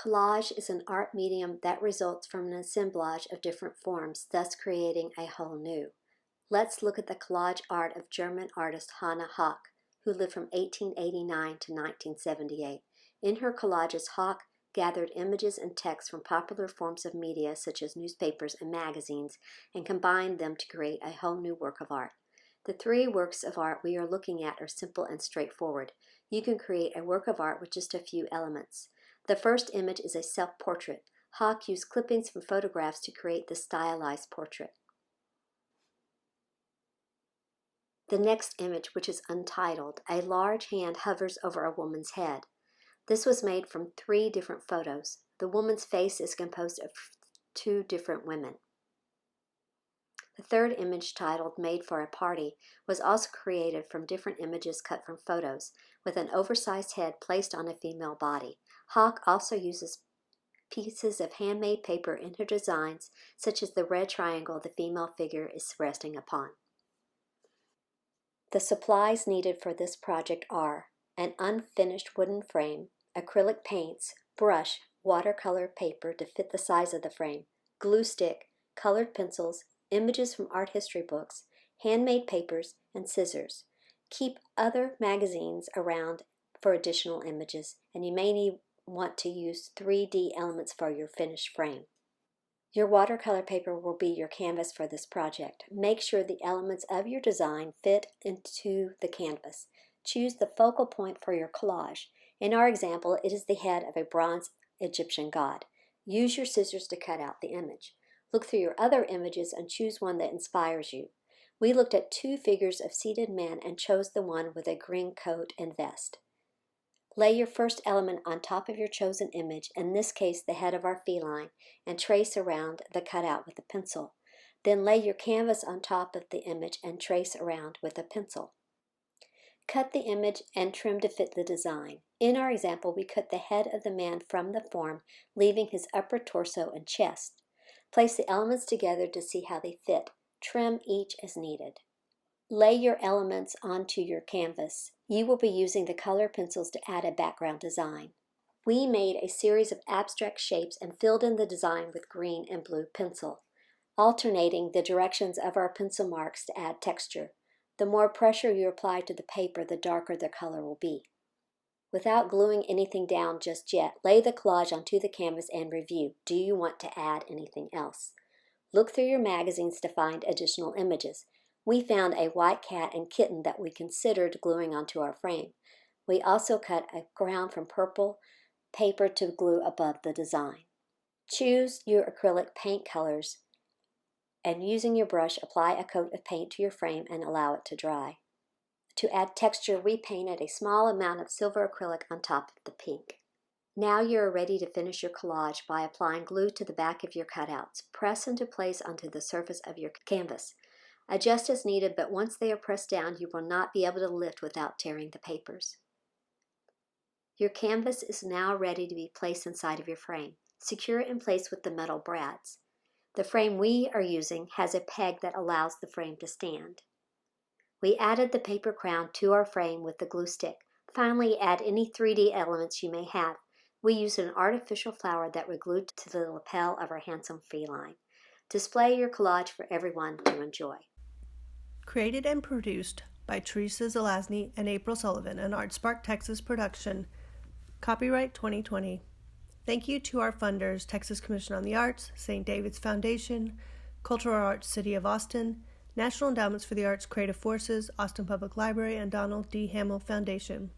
Collage is an art medium that results from an assemblage of different forms, thus creating a whole new. Let's look at the collage art of German artist Hannah Hoch, who lived from 1889 to 1978. In her collages, Hoch gathered images and text from popular forms of media such as newspapers and magazines and combined them to create a whole new work of art. The three works of art we are looking at are simple and straightforward. You can create a work of art with just a few elements. The first image is a self-portrait. Hoch used clippings from photographs to create the stylized portrait. The next image, which is untitled, a large hand hovers over a woman's head. This was made from 3 different photos. The woman's face is composed of 2 different women. The third image, titled Made for a Party, was also created from different images cut from photos, with an oversized head placed on a female body. Hoch also uses pieces of handmade paper in her designs, such as the red triangle the female figure is resting upon. The supplies needed for this project are an unfinished wooden frame, acrylic paints, brush, watercolor paper to fit the size of the frame, glue stick, colored pencils, images from art history books, handmade papers, and scissors. Keep other magazines around for additional images, and you may want to use 3D elements for your finished frame. Your watercolor paper will be your canvas for this project. Make sure the elements of your design fit into the canvas. Choose the focal point for your collage. In our example, it is the head of a bronze Egyptian god. Use your scissors to cut out the image. Look through your other images and choose one that inspires you. We looked at 2 figures of seated men and chose the one with a green coat and vest. Lay your first element on top of your chosen image, in this case the head of our feline, and trace around the cutout with a pencil. Then lay your canvas on top of the image and trace around with a pencil. Cut the image and trim to fit the design. In our example, we cut the head of the man from the form, leaving his upper torso and chest. Place the elements together to see how they fit. Trim each as needed. Lay your elements onto your canvas. You will be using the color pencils to add a background design. We made a series of abstract shapes and filled in the design with green and blue pencil, alternating the directions of our pencil marks to add texture. The more pressure you apply to the paper, the darker the color will be. Without gluing anything down just yet, lay the collage onto the canvas and review. Do you want to add anything else? Look through your magazines to find additional images. We found a white cat and kitten that we considered gluing onto our frame. We also cut a ground from purple paper to glue above the design. Choose your acrylic paint colors and using your brush, apply a coat of paint to your frame and allow it to dry. To add texture, we painted a small amount of silver acrylic on top of the pink. Now you are ready to finish your collage by applying glue to the back of your cutouts. Press into place onto the surface of your canvas. Adjust as needed, but once they are pressed down, you will not be able to lift without tearing the papers. Your canvas is now ready to be placed inside of your frame. Secure it in place with the metal brads. The frame we are using has a peg that allows the frame to stand. We added the paper crown to our frame with the glue stick. Finally, add any 3D elements you may have. We used an artificial flower that we glued to the lapel of our handsome feline. Display your collage for everyone to enjoy. Created and produced by THERESA ZELAZNY and April Sullivan, an ArtSpark Texas production. Copyright 2020. Thank you to our funders, Texas Commission on the Arts, St. David's Foundation, Cultural Arts City of Austin, National Endowments for the Arts Creative Forces, Austin Public Library, and Donald D. Hamill Foundation.